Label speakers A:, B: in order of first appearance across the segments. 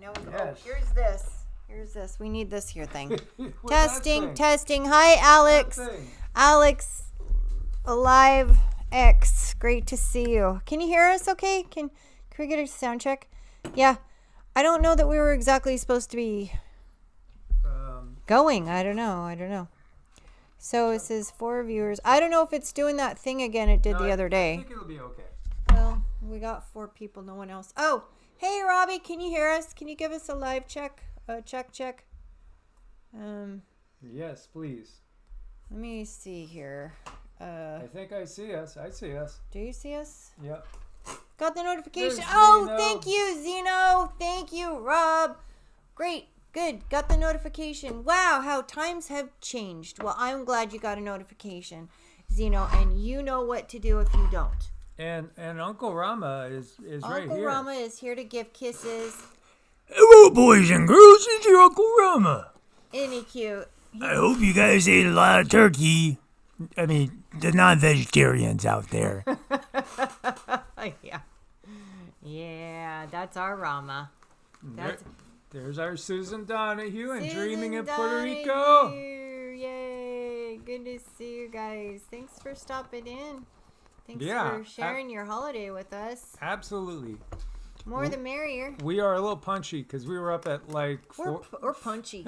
A: Now we go.
B: Yes.
A: Oh, here's this. Here's this. We need this here thing.
B: What's that thing?
A: Testing. Hi, Alex.
B: That thing?
A: Alex, Alive X. Great to see you. Can you hear us okay? Can we get a sound check? Yeah. I don't know that we were exactly supposed to be going. I don't know. So it says 4 viewers. I don't know if it's doing that thing again it did the other day.
B: I think it'll be okay.
A: Well, we got 4 people, no one else. Oh, hey, Robbie, can you hear us? Can you give us a live check? Check.
B: Yes, please.
A: Let me see here.
B: I think I see us. I see us.
A: Do you see us?
B: Yep.
A: Got the notification.
B: There's
A: Oh,
B: Zeno.
A: thank you, Zeno. Thank you, Rob. Great. Good. Got the notification. Wow, how times have changed. Well, I'm glad you got a notification, Zeno, and you know what to do if you don't.
B: And Uncle Rama is right here.
A: Uncle Rama is here to give kisses.
C: Hello, boys and girls. It's your Uncle Rama.
A: Isn't he cute?
C: I hope you guys ate a lot of turkey. I mean, the non-vegetarians out there.
A: Yeah, that's our Rama.
B: There's our Susan Donahue and Dreaming in Puerto
A: Donahue.
B: Rico.
A: Yay. Good to see you guys. Thanks for stopping in. Thanks
B: Yeah,
A: for sharing your holiday with us.
B: Absolutely.
A: More the merrier.
B: We are a little punchy because we were up at like
A: Or punchy.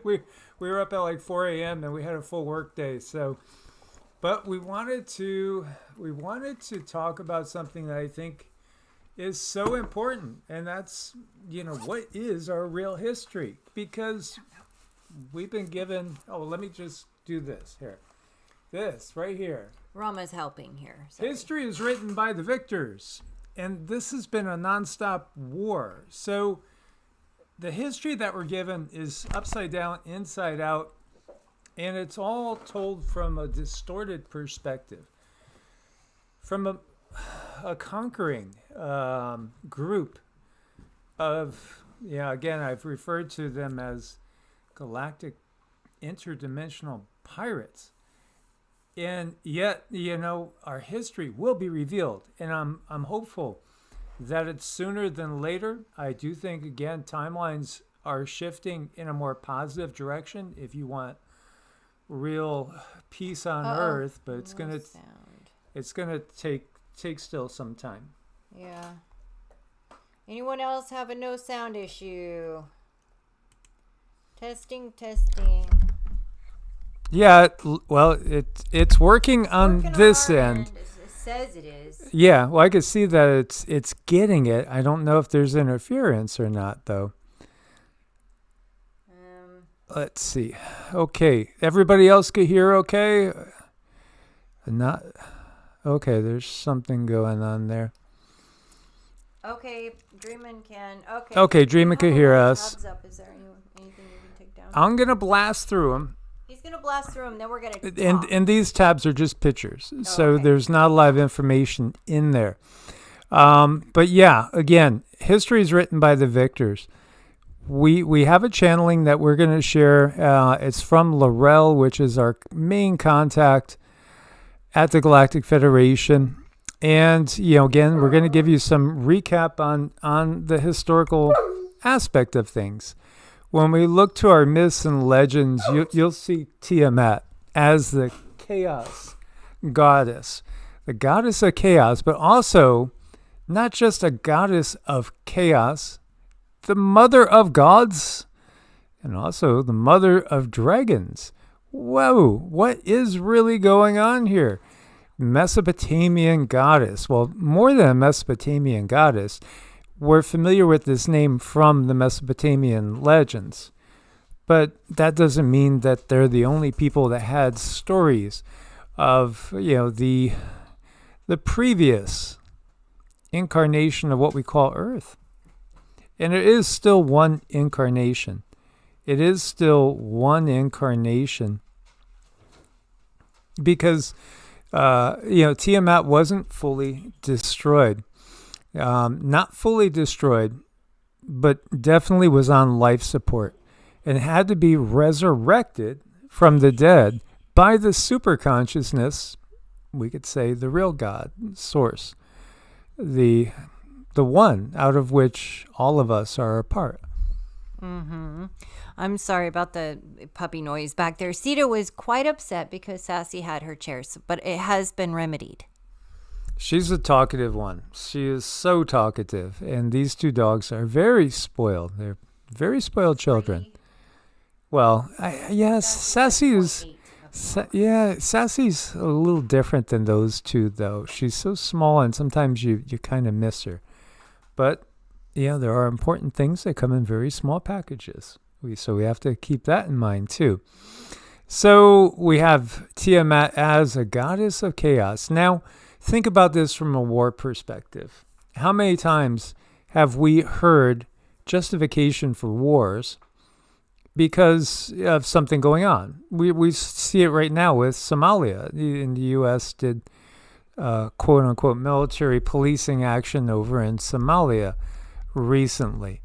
B: we were up at like 4 a.m. and we had a full work day. So, but we wanted to talk about something that I think is so important, and that's, what is our real history? Because we've been given. Oh, let me just do this here. This right here.
A: Rama's helping here. Sorry.
B: History is written by the victors, and this has been a nonstop war. So the history that we're given is upside down, inside out, and it's all told from a distorted perspective, from a conquering group of, again, I've referred to them as galactic interdimensional pirates. And yet, our history will be revealed, and I'm hopeful that it's sooner than later. I do think, again, timelines are shifting in a more positive direction if you want real peace on Earth, but it's gonna take still some time.
A: Yeah. Anyone else have a no sound issue? Testing.
B: Yeah, it's working on this end.
A: It says it is.
B: Yeah, well, I could see that it's getting it. I don't know if there's interference or not, though. Let's see. Okay, everybody else could hear okay? Not okay. There's something going on there.
A: Okay, Dreamin' can.
B: Okay, Dreamin' can hear us.
A: Tabs up. Is there anything you can take down?
B: I'm gonna blast through them.
A: He's gonna blast through them. Then we're gonna.
B: And these tabs are just pictures, so
A: okay.
B: There's not a lot of information in there. But yeah, again, history is written by the victors. We have a channeling that we're going to share. It's from Lurel, which is our main contact at the Galactic Federation. And, again, we're going to give you some recap on the historical aspect of things. When we look to our myths and legends, you'll see Tiamat as the chaos goddess. The goddess of chaos, but also not just a goddess of chaos, the mother of gods, and also the mother of dragons. Whoa, what is really going on here? Mesopotamian goddess. Well, more than a Mesopotamian goddess, we're familiar with this name from the Mesopotamian legends. But that doesn't mean that they're the only people that had stories of, the previous incarnation of what we call Earth. And it is still one incarnation. It is still one incarnation because, Tiamat wasn't fully destroyed. Not fully destroyed, but definitely was on life support and had to be resurrected from the dead by the superconsciousness, we could say the real God, source, the one out of which all of us are a part.
A: I'm sorry about the puppy noise back there. Cedar was quite upset because Sassy had her chairs, but it has been remedied.
B: She's a talkative one. She is so talkative. And these two dogs are very spoiled. They're very spoiled children. Well, yes, Sassy is... Sassy's a little different than those two, though. She's so small, and sometimes you kind of miss her. But, yeah, there are important things that come in very small packages. So we have to keep that in mind, too. So we have Tiamat as a goddess of chaos. Now, think about this from a war perspective. How many times have we heard justification for wars because of something going on? We see it right now with Somalia. In the U.S. did quote-unquote military policing action over in Somalia recently.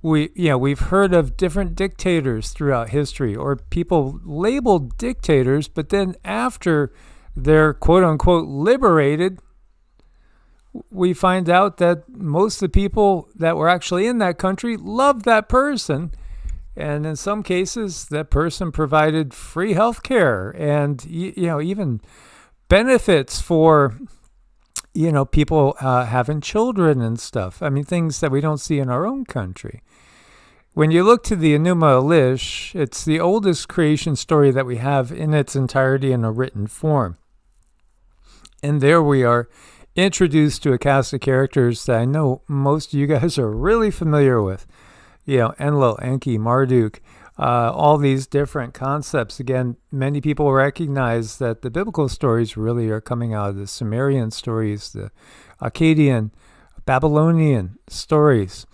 B: We've heard of different dictators throughout history, or people labeled dictators, but then after they're quote-unquote liberated, we find out that most of the people that were actually in that country loved that person. And in some cases, that person provided free health care and, even benefits for, people having children and stuff. I mean, things that we don't see in our own country. When you look to the Enuma Elish, it's the oldest creation story that we have in its entirety in a written form. And there we are introduced to a cast of characters that I know most of you guys are really familiar with. Enlil, Enki, Marduk, all these different concepts. Again, many people recognize that the biblical stories really are coming out of the Sumerian stories, the Akkadian, Babylonian stories.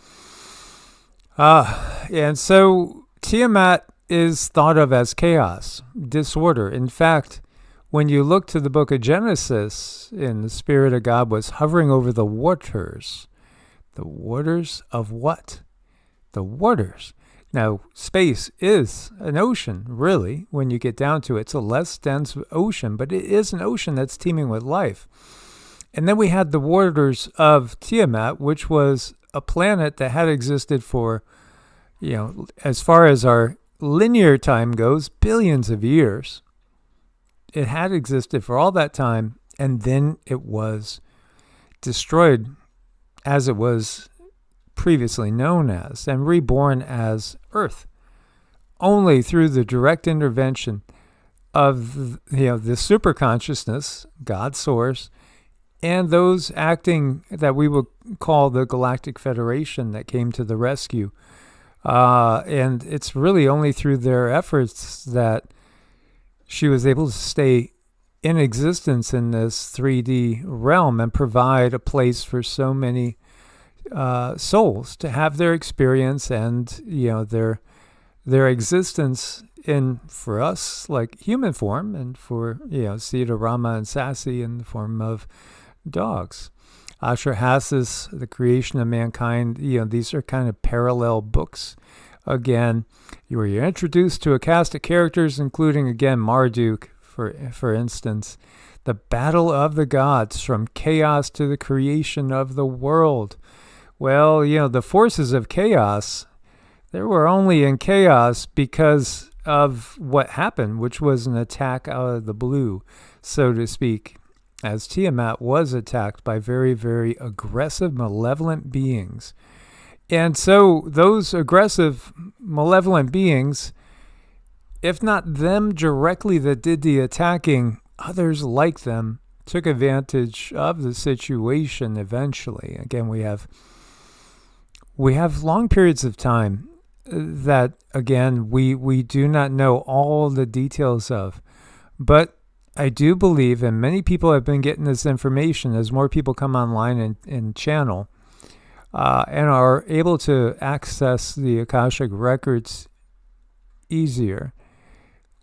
B: And so Tiamat is thought of as chaos, disorder. In fact, when you look to the book of Genesis, the Spirit of God was hovering over the waters. The waters of what? The waters. Now, space is an ocean, really, when you get down to it. It's a less dense ocean, but it is an ocean that's teeming with life. And then we had the waters of Tiamat, which was a planet that had existed for, as far as our linear time goes, billions of years. It had existed for all that time, and then it was destroyed as it was previously known as, and reborn as Earth, only through the direct intervention of the super consciousness, God's source, and those acting that we would call the Galactic Federation that came to the rescue. And it's really only through their efforts that she was able to stay in existence in this 3D realm and provide a place for so many souls to have their experience and their existence in, for us, like human form, and for Sita, Rama, and Sassy in the form of dogs. Atrahasis, the creation of mankind. These are kind of parallel books. Again, you're introduced to a cast of characters, including again Marduk, for instance, the battle of the gods, from chaos to the creation of the world. Well, the forces of chaos, they were only in chaos because of what happened, which was an attack out of the blue, so to speak, as Tiamat was attacked by very, very aggressive, malevolent beings. And so those aggressive, malevolent beings, if not them directly that did the attacking, others like them took advantage of the situation eventually. Again, we have long periods of time that, again, we do not know all the details of. But I do believe, and many people have been getting this information as more people come online and channel, and are able to access the Akashic records easier,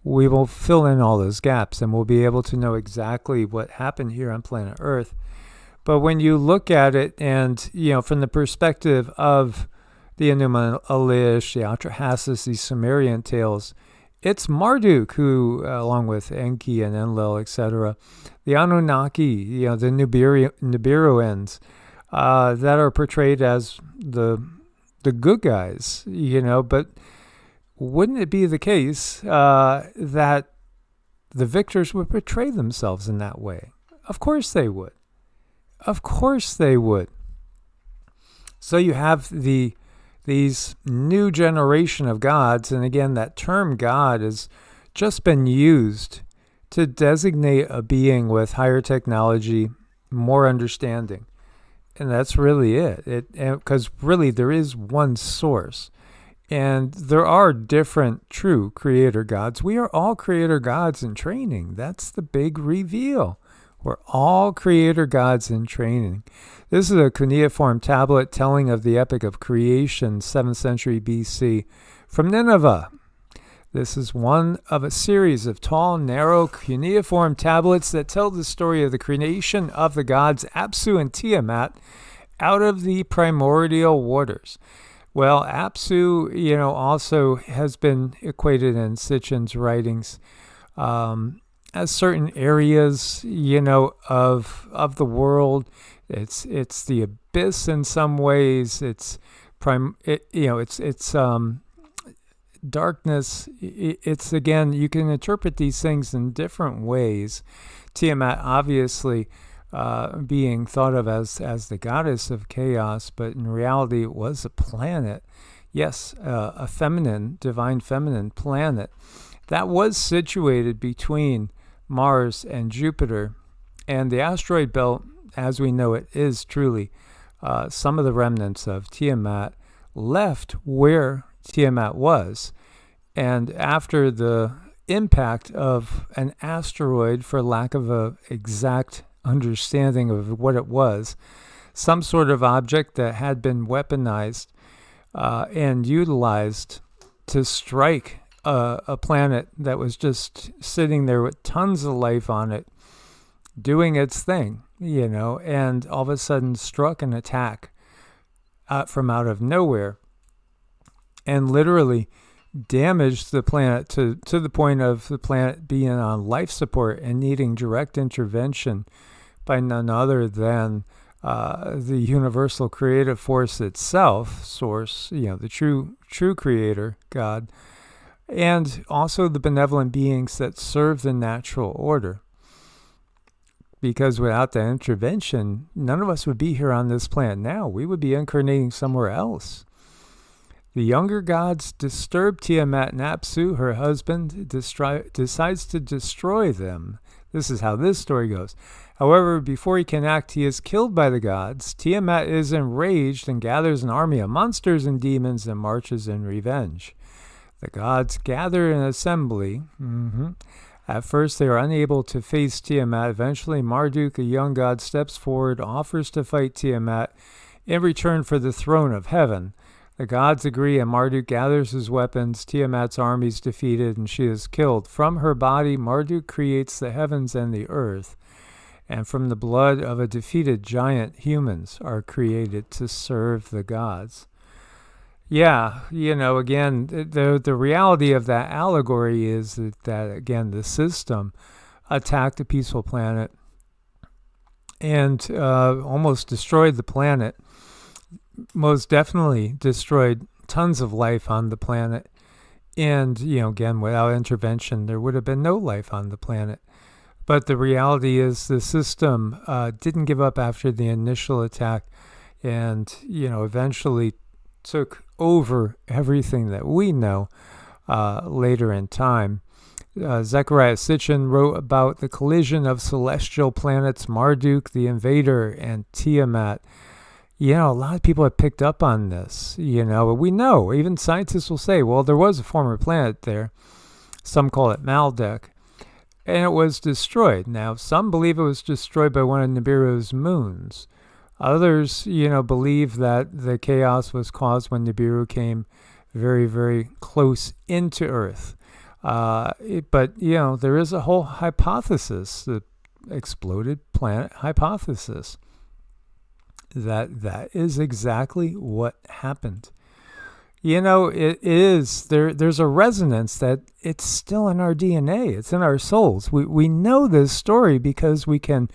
B: we will fill in all those gaps and we'll be able to know exactly what happened here on planet Earth. But when you look at it and, from the perspective of the Enuma Elish, the Atrahasis, these Sumerian tales, it's Marduk who, along with Enki and Enlil, etc., the Anunnaki, the Nibiruans, that are portrayed as the the good guys, but wouldn't it be the case that the victors would portray themselves in that way? Of course they would. Of course they would. So you have these new generation of gods, and again, that term God has just been used to designate a being with higher technology, more understanding. And that's really it. Because really there is one source. And there are different true creator gods. We are all creator gods in training. That's the big reveal. We're all creator gods in training. This is a cuneiform tablet telling of the epic of creation, 7th century BC, from Nineveh. This is one of a series of tall, narrow cuneiform tablets that tell the story of the creation of the gods Apsu and Tiamat out of the primordial waters. Well, Apsu, also has been equated in Sitchin's writings as certain areas, of the world. It's the abyss in some ways. It's darkness. It's, again, you can interpret these things in different ways. Tiamat obviously being thought of as the goddess of chaos, but in reality it was a planet. Yes, a divine feminine planet that was situated between Mars and Jupiter. And the asteroid belt, as we know it, is truly some of the remnants of Tiamat left where Tiamat was. And after the impact of an asteroid, for lack of an exact understanding of what it was, some sort of object that had been weaponized and utilized to strike a planet that was just sitting there with tons of life on it, doing its thing, and all of a sudden struck an attack from out of nowhere and literally damaged the planet to the point of the planet being on life support and needing direct intervention by none other than the universal creative force itself, source, the true creator, God, and also the benevolent beings that serve the natural order. Because without that intervention, none of us would be here on this planet now. We would be incarnating somewhere else. The younger gods disturb Tiamat, and Apsu, her husband, decides to destroy them. This is how this story goes. However, before he can act, he is killed by the gods. Tiamat is enraged and gathers an army of monsters and demons and marches in revenge. The gods gather in assembly. At first, they are unable to face Tiamat. Eventually, Marduk, a young god, steps forward, offers to fight Tiamat in return for the throne of heaven. The gods agree, and Marduk gathers his weapons. Tiamat's army is defeated, and she is killed. From her body, Marduk creates the heavens and the earth. And from the blood of a defeated giant, humans are created to serve the gods. Yeah, again, the reality of that allegory is that again, the system attacked a peaceful planet and almost destroyed the planet. Most definitely destroyed tons of life on the planet. And, again, without intervention, there would have been no life on the planet. But the reality is the system didn't give up after the initial attack and, eventually took over everything that we know later in time. Zecharia Sitchin wrote about the collision of celestial planets, Marduk, the invader, and Tiamat. A lot of people have picked up on this, we know, even scientists will say, well, there was a former planet there. Some call it Maldek, and it was destroyed. Now, some believe it was destroyed by one of Nibiru's moons. Others, believe that the chaos was caused when Nibiru came very, very close into Earth. But, there is a whole hypothesis, the exploded planet hypothesis, that is exactly what happened. It is, there's a resonance that it's still in our DNA. It's in our souls. We know this story because we can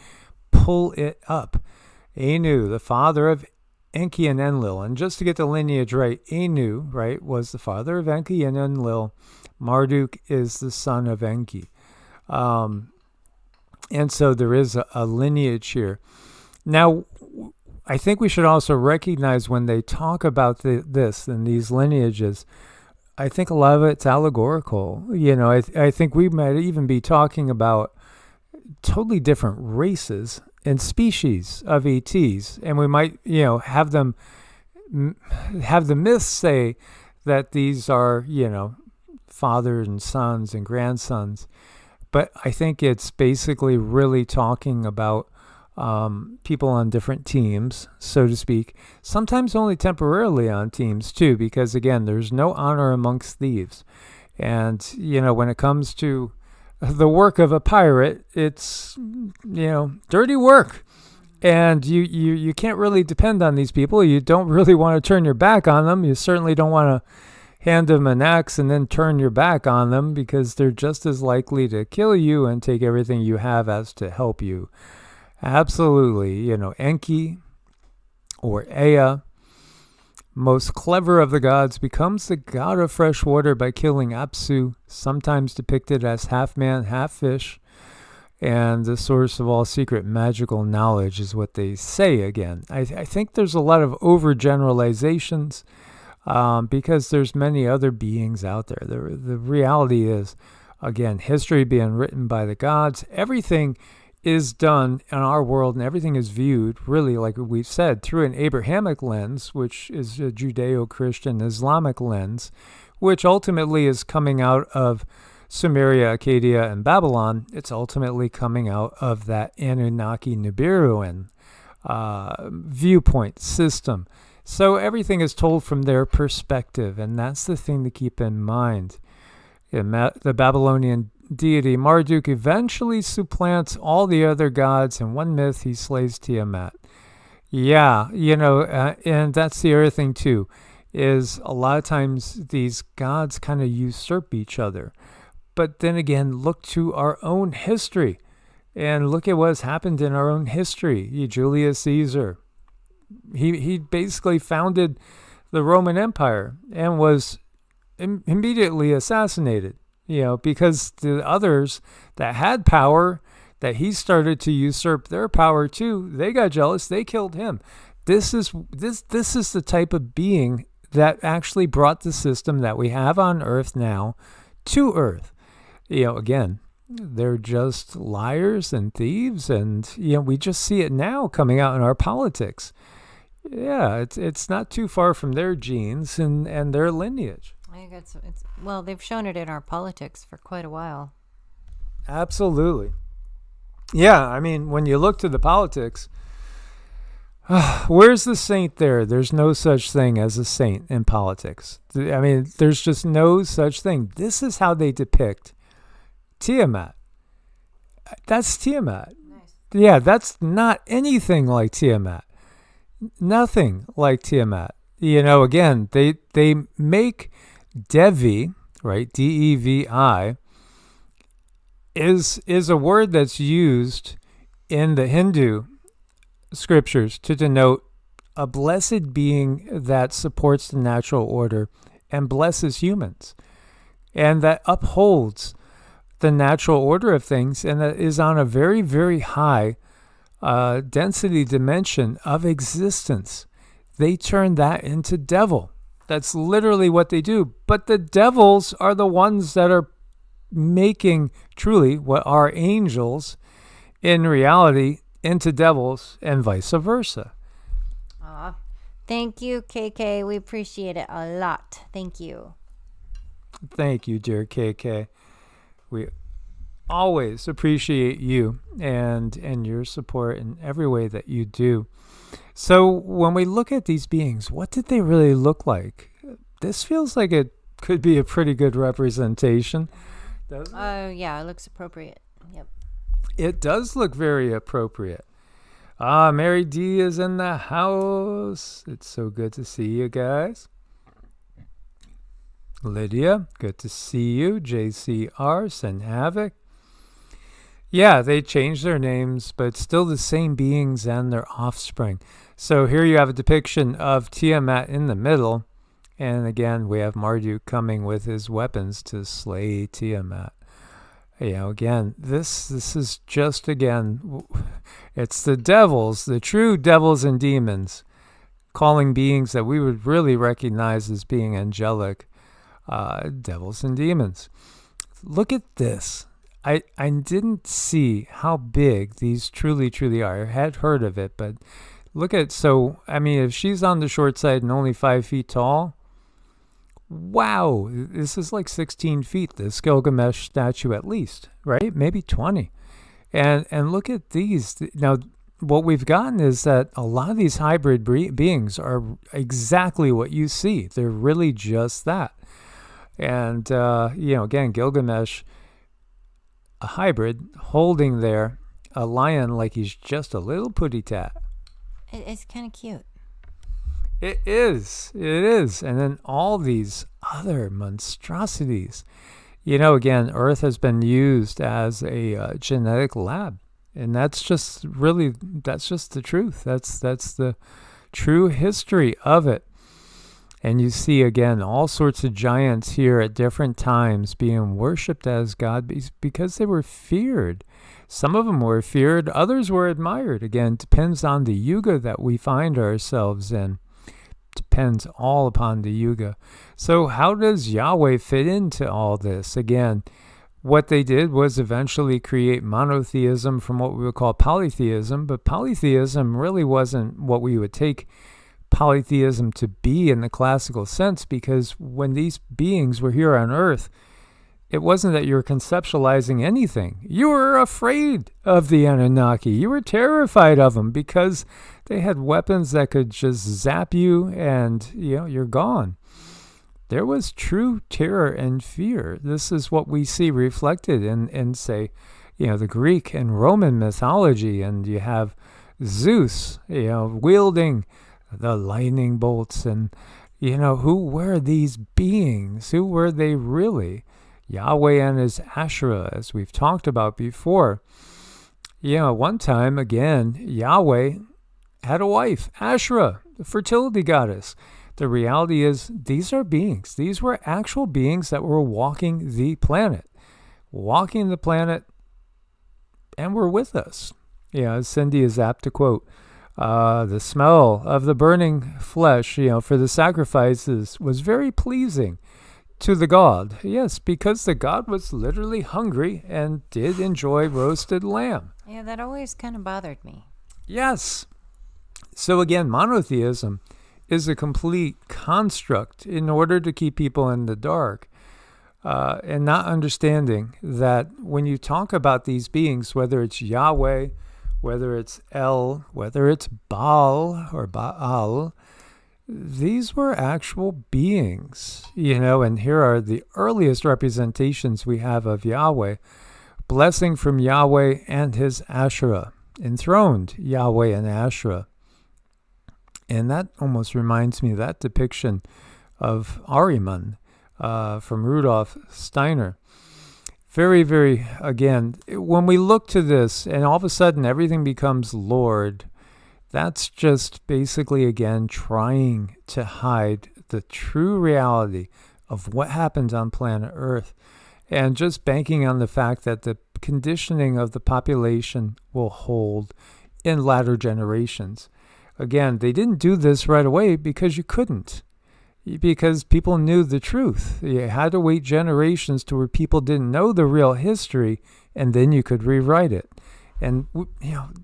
B: pull it up. Anu, the father of Enki and Enlil. And just to get the lineage right, Anu, right, was the father of Enki and Enlil. Marduk is the son of Enki. And so there is a lineage here. Now, I think we should also recognize when they talk about this and these lineages, I think a lot of it's allegorical. I think we might even be talking about totally different races and species of ETs. And we might, have the myths say that these are, fathers and sons and grandsons. But I think it's basically really talking about people on different teams, so to speak, sometimes only temporarily on teams too, because again, there's no honor amongst thieves. And, when it comes to the work of a pirate, it's, dirty work. And you can't really depend on these people. You don't really want to turn your back on them. You certainly don't want to hand them an axe and then turn your back on them, because they're just as likely to kill you and take everything you have as to help you. Absolutely. Enki or Ea, most clever of the gods, becomes the god of fresh water by killing Apsu, sometimes depicted as half man, half fish, and the source of all secret magical knowledge is what they say again. I think there's a lot of overgeneralizations because there's many other beings out there. The reality is, again, history being written by the gods, everything is done in our world and everything is viewed, really, like we've said, through an Abrahamic lens, which is a Judeo-Christian Islamic lens, which ultimately is coming out of Sumeria, Acadia, and Babylon. It's ultimately coming out of that Anunnaki Nibiruan viewpoint system. So everything is told from their perspective, and that's the thing to keep in mind. The Babylonian deity Marduk eventually supplants all the other gods. In one myth, he slays Tiamat. Yeah, and that's the other thing too, is a lot of times these gods kind of usurp each other. But then again, look to our own history and look at what's happened in our own history. Julius Caesar, he basically founded the Roman Empire and was immediately assassinated, because the others that had power, that he started to usurp their power too, they got jealous, they killed him. This is the type of being that actually brought the system that we have on Earth now to Earth. Again, they're just liars and thieves, and we just see it now coming out in our politics. Yeah, it's not too far from their genes and their lineage.
A: I think well, they've shown it in our politics for quite a while.
B: Absolutely. Yeah, I mean, when you look to the politics, where's the saint there? There's no such thing as a saint in politics. I mean, there's just no such thing. This is how they depict Tiamat. That's Tiamat.
A: Nice.
B: Yeah, that's not anything like Tiamat. Nothing like Tiamat. Again, they make Devi, right? Devi is a word that's used in the Hindu scriptures to denote a blessed being that supports the natural order and blesses humans, and that upholds the natural order of things, and that is on a very, very high density dimension of existence. They turn that into devil. That's literally what they do. But the devils are the ones that are making truly what are angels in reality into devils, and vice versa.
A: Thank you, KK. We appreciate it a lot. Thank you.
B: Thank you, dear KK. We always appreciate you and your support in every way that you do. So when we look at these beings, what did they really look like? This feels like it could be a pretty good representation, doesn't it?
A: Yeah, it looks appropriate. Yep.
B: It does look very appropriate. Mary D is in the house. It's so good to see you guys. Lydia, good to see you. JCR, Send Havoc. Yeah, they changed their names, but still the same beings and their offspring. So here you have a depiction of Tiamat in the middle. And again, we have Marduk coming with his weapons to slay Tiamat. Again, this is just, again, it's the devils, the true devils and demons, calling beings that we would really recognize as being angelic, devils and demons. Look at this. I didn't see how big these truly are. I had heard of it, but look at, so, I mean, if she's on the short side and only 5 feet tall, wow, this is like 16 feet, this Gilgamesh statue at least, right? Maybe 20. And look at these. Now, what we've gotten is that a lot of these hybrid beings are exactly what you see. They're really just that. And, again, Gilgamesh, a hybrid, holding there a lion like he's just a little putty tat.
A: It's kind of cute.
B: It is. And then all these other monstrosities. Again, Earth has been used as a genetic lab. And that's just the truth. That's the true history of it. And you see, again, all sorts of giants here at different times being worshipped as God because they were feared. Some of them were feared, others were admired. Again, depends on the yuga that we find ourselves in. Depends all upon the yuga. So how does Yahweh fit into all this? Again, what they did was eventually create monotheism from what we would call polytheism, but polytheism really wasn't what we would take polytheism to be in the classical sense, because when these beings were here on Earth, it wasn't that you were conceptualizing anything. You were afraid of the Anunnaki. You were terrified of them because they had weapons that could just zap you and, you're gone. There was true terror and fear. This is what we see reflected in say, the Greek and Roman mythology. And you have Zeus, wielding the lightning bolts. And, who were these beings? Who were they really? Yahweh and his Asherah, as we've talked about before. One time, again, Yahweh had a wife, Asherah, the fertility goddess. The reality is, these are beings. These were actual beings that were walking the planet, and were with us. As Cindy is apt to quote, the smell of the burning flesh, for the sacrifices was very pleasing to the god. Yes, because the god was literally hungry and did enjoy roasted lamb.
A: Yeah, that always kind of bothered me.
B: Yes. So again, monotheism is a complete construct in order to keep people in the dark, and not understanding that when you talk about these beings, whether it's Yahweh, whether it's El, whether it's Baal or Baal, these were actual beings, and here are the earliest representations we have of Yahweh. Blessing from Yahweh and his Asherah, enthroned Yahweh and Asherah. And that almost reminds me of that depiction of Ahriman from Rudolf Steiner. Very, very, again, when we look to this and all of a sudden everything becomes Lord, that's just basically, again, trying to hide the true reality of what happens on planet Earth, and just banking on the fact that the conditioning of the population will hold in latter generations. Again, they didn't do this right away because you couldn't, because people knew the truth. You had to wait generations to where people didn't know the real history, and then you could rewrite it. And,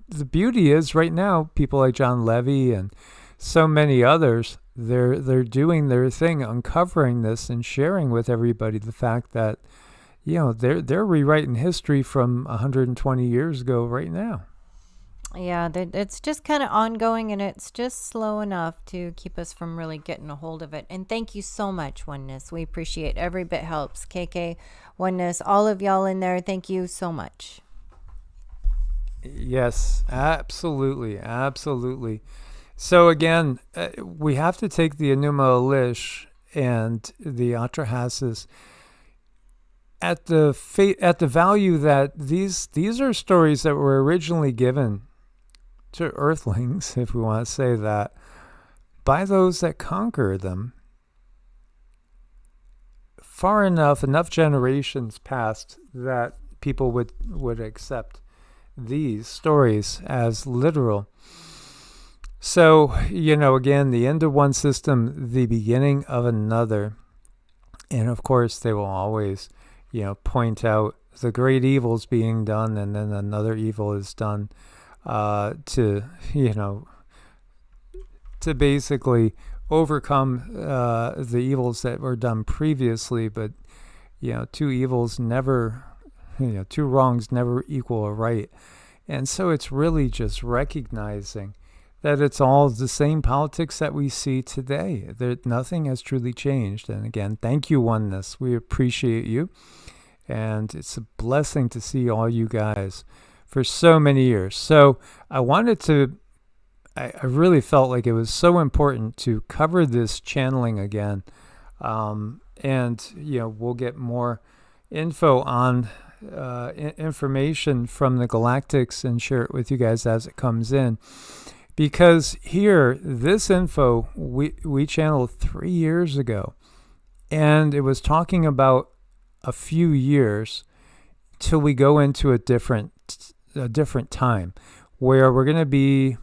B: the beauty is right now, people like John Levy and so many others, they're doing their thing, uncovering this and sharing with everybody the fact that, they're rewriting history from 120 years ago right now.
A: Yeah, it's just kind of ongoing, and it's just slow enough to keep us from really getting a hold of it. And thank you so much, Oneness. We appreciate every bit helps. KK, Oneness, all of y'all in there, thank you so much.
B: Yes, absolutely. So again, we have to take the Enuma Elish and the Atrahasis at the value that these are stories that were originally given to Earthlings, if we want to say that, by those that conquer them. Far enough generations passed that people would accept these stories as literal. So, again, the end of one system, the beginning of another. And of course, they will always, point out the great evils being done, and then another evil is done to basically overcome the evils that were done previously. But, two evils never, two wrongs never equal a right. And so it's really just recognizing that it's all the same politics that we see today. Nothing has truly changed. And again, thank you, Oneness. We appreciate you. And it's a blessing to see all you guys for so many years. So I really felt like it was so important to cover this channeling again. And, we'll get more info on information from the Galactics and share it with you guys as it comes in. Because here, this info, we channeled 3 years ago. And it was talking about a few years till we go into a different time where we're going to be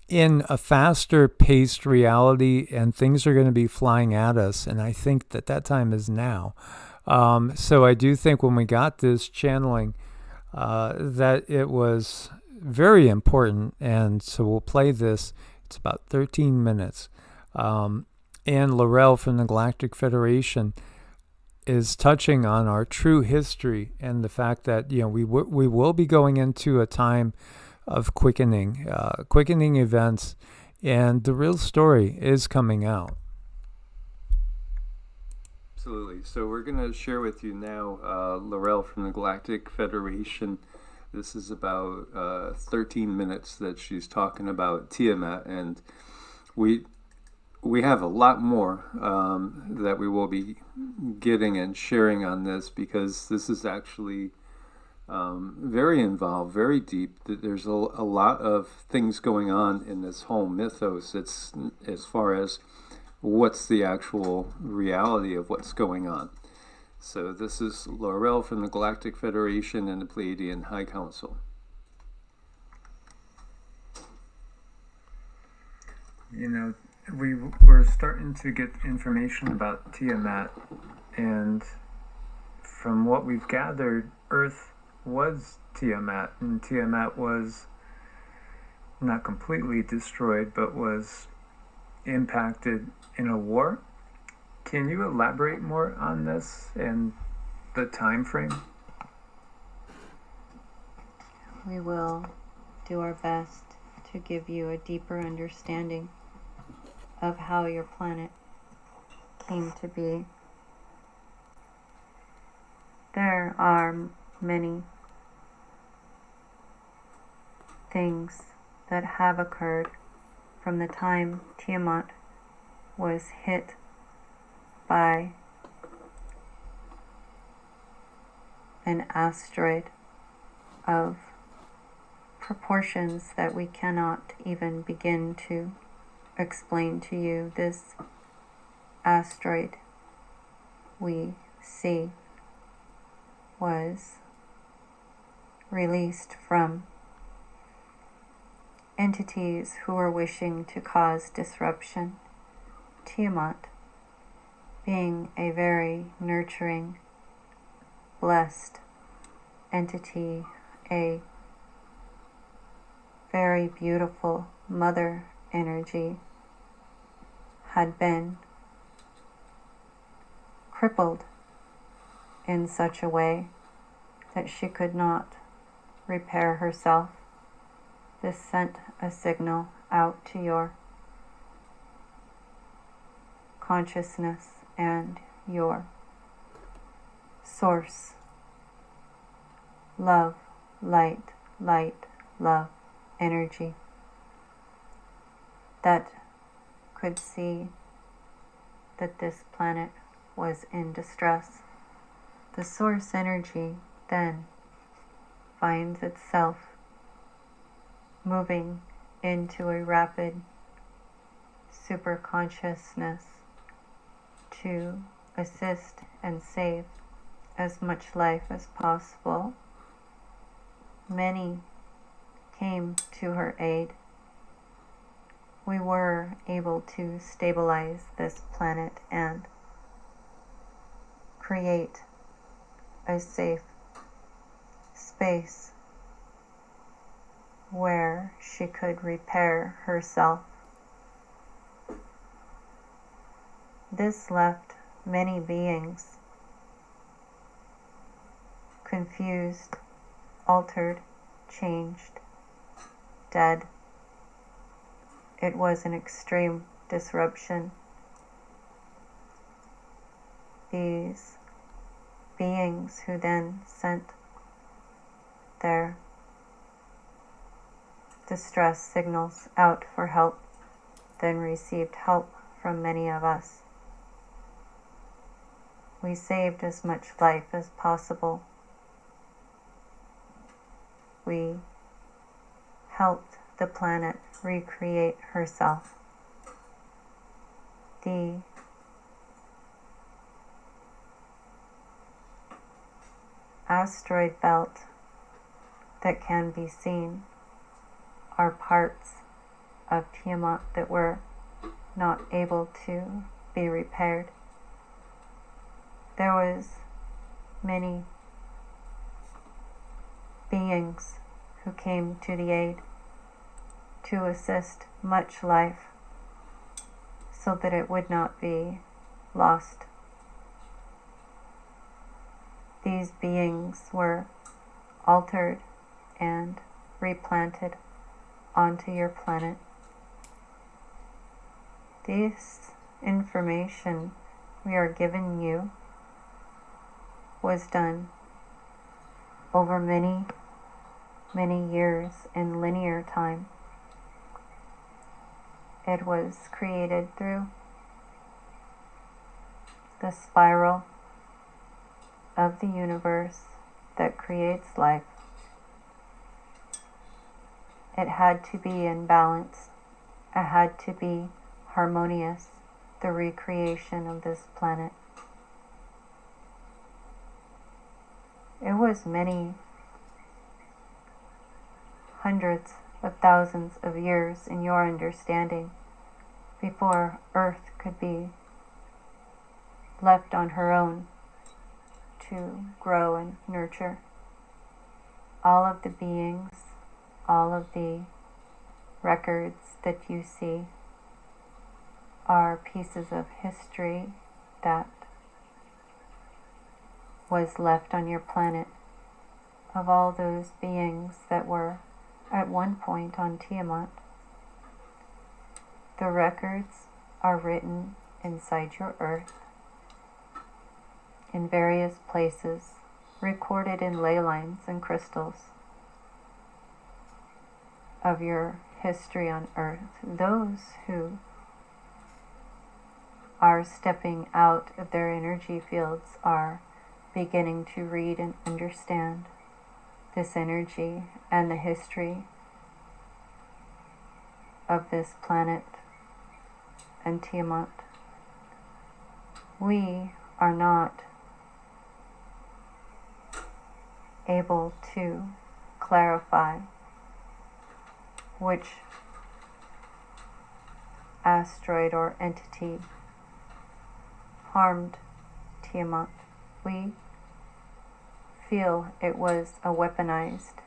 B: in a faster paced reality and things are going to be flying at us. And I think that time is now. So I do think when we got this channeling, that it was very important. And so we'll play this. It's about 13 minutes. And Lurel from the Galactic Federation is touching on our true history and the fact that, we will be going into a time of quickening events, and the real story is coming out. Absolutely. So we're going to share with you now Lurel from the Galactic Federation. This is about 13 minutes that she's talking about Tiamat, and we have a lot more that we will be getting and sharing on this, because this is actually very involved, very deep. There's a lot of things going on in this whole mythos. It's as far as what's the actual reality of what's going on. So this is Lurel from the Galactic Federation and the Pleiadian High Council. We were starting to get information about Tiamat, and from what we've gathered, Earth was Tiamat, and Tiamat was not completely destroyed, but was impacted in a war. Can you elaborate more on this and the time frame?
A: We will do our best to give you a deeper understanding of how your planet came to be. There are many things that have occurred from the time Tiamat was hit by an asteroid of proportions that we cannot even begin to explain to you. This asteroid we see was released from entities who were wishing to cause disruption. Tiamat, being a very nurturing, blessed entity, a very beautiful mother energy, had been crippled in such a way that she could not repair herself. This sent a signal out to your consciousness and your source. Love, light, love, energy that could see that this planet was in distress
D: The source energy then finds itself moving into a rapid superconsciousness to assist and save as much life as possible. Many came to her aid. We were able to stabilize this planet and create a safe space where she could repair herself. This left many beings confused, altered, changed, dead. It was an extreme disruption. These beings who then sent their distress signals out for help then received help from many of us. We saved as much life as possible. We helped the planet recreate herself. The asteroid belt that can be seen are parts of Tiamat that were not able to be repaired. There was many beings who came to the aid to assist much life so that it would not be lost. These beings were altered and replanted onto your planet. This information we are giving you was done over many, many years in linear time. It was created through the spiral of the universe that creates life. It had to be in balance. It had to be harmonious, the recreation of this planet. It was many hundreds of thousands of years in your understanding before Earth could be left on her own to grow and nurture. All of the beings, all of the records that you see are pieces of history that was left on your planet of all those beings that were at one point on Tiamat. The records are written inside your earth in various places, recorded in ley lines and crystals of your history on earth. Those who are stepping out of their energy fields are beginning to read and understand this energy and the history of this planet and Tiamat. We are not able to clarify which asteroid or entity harmed Tiamat. We feel it was a weaponized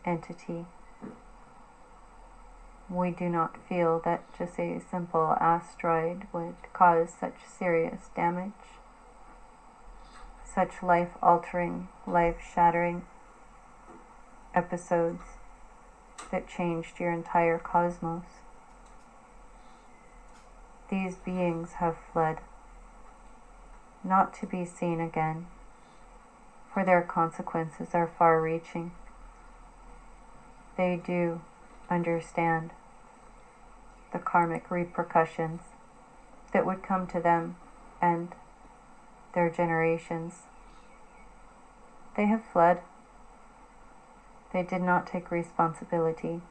D: entity. We do not feel that just a simple asteroid would cause such serious damage, such life-altering, life-shattering episodes that changed your entire cosmos. These beings have fled, not to be seen again, for their consequences are far-reaching. They do understand the karmic repercussions that would come to them and their generations They have fled. They did not take responsibility,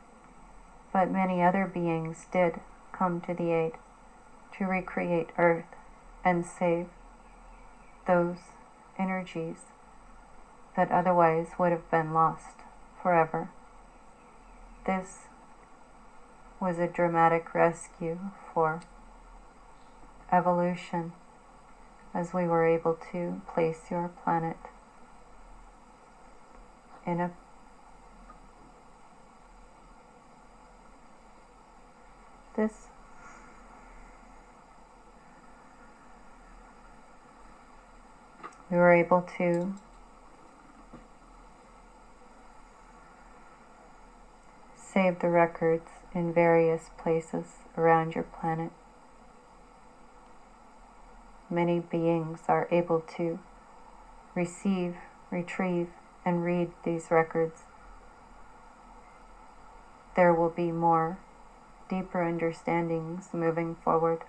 D: but many other beings did come to the aid to recreate Earth and save those energies that otherwise would have been lost forever. This was a dramatic rescue for evolution, as we were able to place your planet in a we were able to save the records in various places around your planet. Many beings are able to receive, retrieve, and read these records. There will be more deeper understandings moving forward,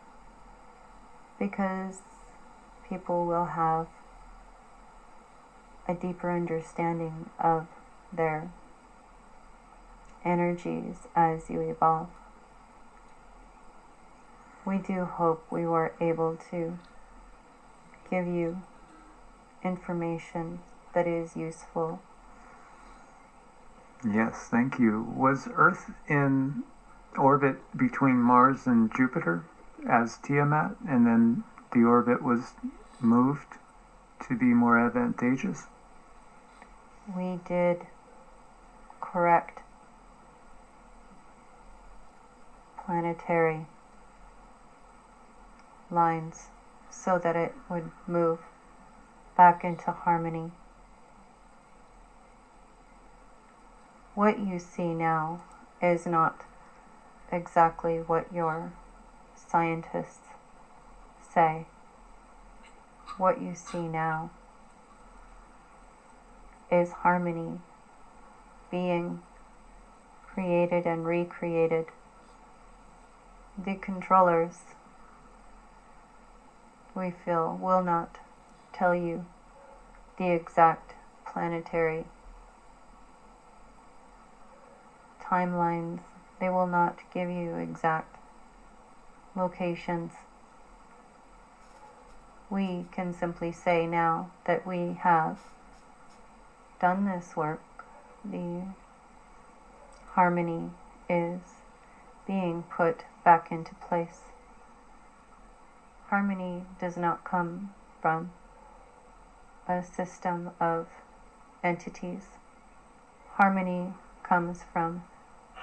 D: because people will have a deeper understanding of their energies as you evolve. We do hope we were able to give you information that is useful.
B: Yes, thank you. Was Earth in orbit between Mars and Jupiter as Tiamat, and then the orbit was moved to be more advantageous?
D: We did correct planetary lines so that it would move back into harmony. What you see now is not exactly what your scientists say. What you see now is harmony being created and recreated. The controllers, we feel, will not tell you the exact planetary timelines. They will not give you exact locations. We can simply say now that we have done this work. The harmony is being put back into place. Harmony does not come from a system of entities. Harmony comes from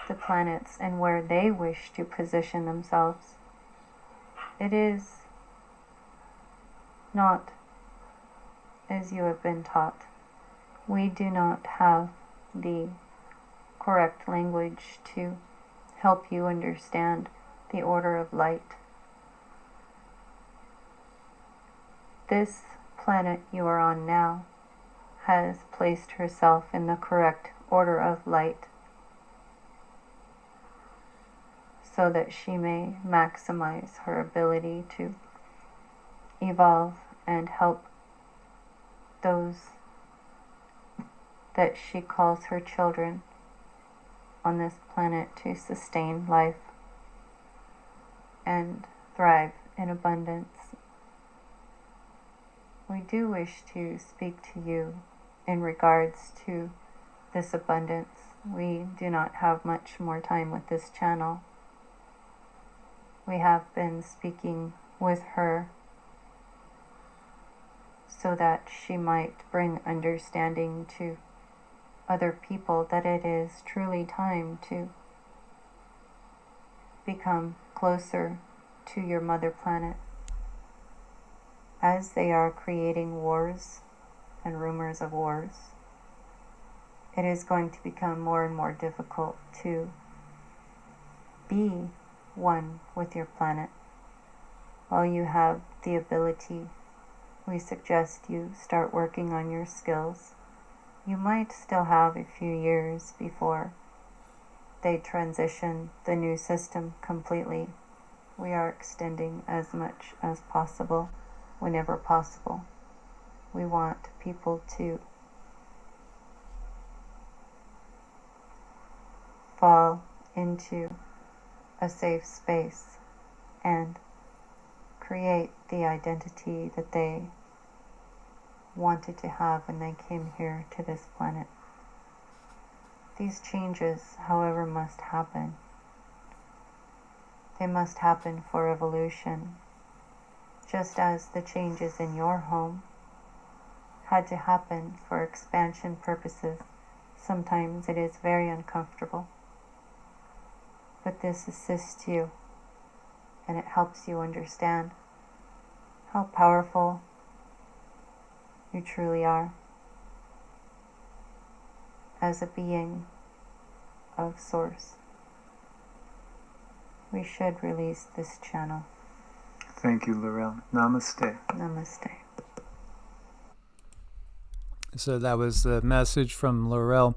D: the planets and where they wish to position themselves. It is not as you have been taught. We do not have the correct language to help you understand the order of light. This planet you are on now has placed herself in the correct order of light so that she may maximize her ability to evolve and help those that she calls her children on this planet to sustain life and thrive in abundance. We do wish to speak to you in regards to this abundance. We do not have much more time with this channel. We have been speaking with her so that she might bring understanding to other people that it is truly time to become closer to your mother planet. As they are creating wars and rumors of wars, it is going to become more and more difficult to be one with your planet. While you have the ability, we suggest you start working on your skills. You might still have a few years before they transition the new system completely. We are extending as much as possible, whenever possible. We want people to fall into a safe space and create the identity that they wanted to have when they came here to this planet. These changes, however, must happen. They must happen for evolution, just as the changes in your home had to happen for expansion purposes. Sometimes it is very uncomfortable, but this assists you and it helps you understand how powerful you truly are as a being of Source. We should release this channel.
B: Thank you, Lurel. Namaste.
D: Namaste.
B: So that was the message from Lurel.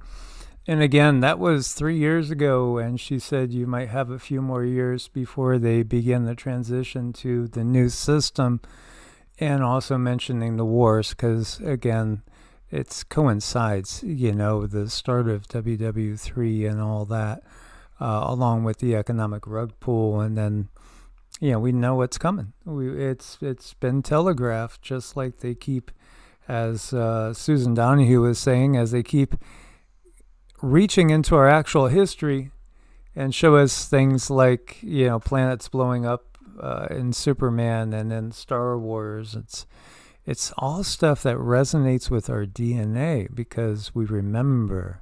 B: And again, that was 3 years ago, and she said you might have a few more years before they begin the transition to the new system, and also mentioning the wars, because again, it coincides, you know, the start of WW3 and all that, along with the economic rug pull, and then, you know, we know what's coming. It's been telegraphed, just like they keep, as Susan Donahue was saying, as they keep reaching into our actual history and show us things like, you know, planets blowing up in Superman and in Star Wars. It's all stuff that resonates with our DNA, because we remember.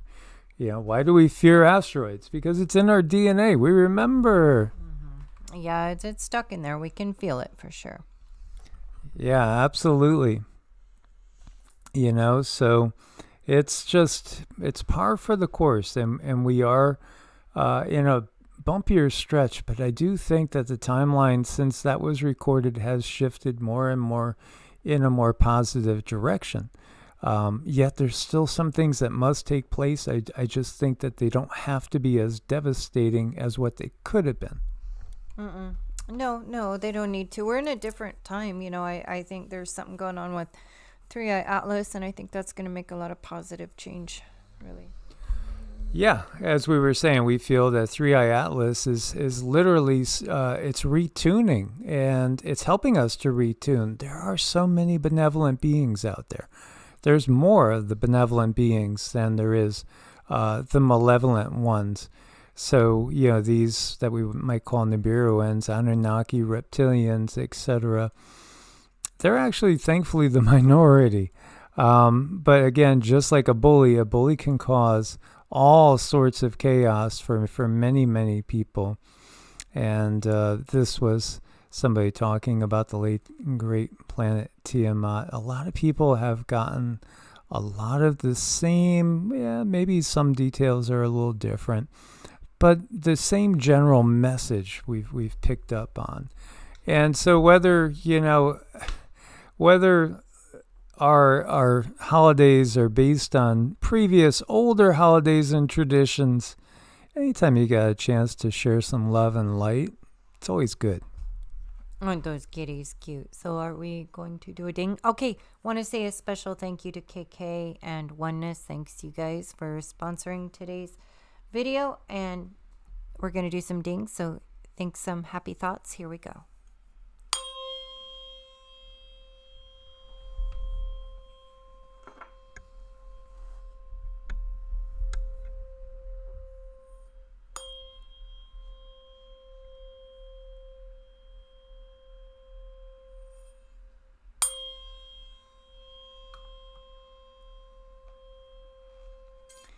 B: You know, why do we fear asteroids? Because it's in our DNA. We remember.
A: Mm-hmm. Yeah, it's stuck in there. We can feel it for sure.
B: Yeah, absolutely. You know, so it's par for the course, and we are in a bumpier stretch, but I do think that the timeline since that was recorded has shifted more and more in a more positive direction. Yet there's still some things that must take place. I just think that they don't have to be as devastating as what they could have been.
A: Mm-mm. No, they don't need to. We're in a different time. You know, I think there's something going on with Three-Eye Atlas, and I think that's going to make a lot of positive change, really.
B: Yeah, as we were saying, we feel that Three-Eye Atlas is literally, it's retuning, and it's helping us to retune. There are so many benevolent beings out there. There's more of the benevolent beings than there is the malevolent ones. So, you know, these that we might call Nibiruans, Anunnaki, reptilians, etc., they're actually, thankfully, the minority. But again, just like a bully can cause all sorts of chaos for many, many people. And this was somebody talking about the late great planet Tiamat. A lot of people have gotten a lot of the same, maybe some details are a little different, but the same general message we've picked up on. And so whether our holidays are based on previous older holidays and traditions, anytime you got a chance to share some love and light, it's always good.
A: Aren't those kitties cute? So are we going to do a ding? Okay, want to say a special thank you to KK and Oneness. Thanks, you guys, for sponsoring today's video. And we're going to do some dings. So think some happy thoughts. Here we go.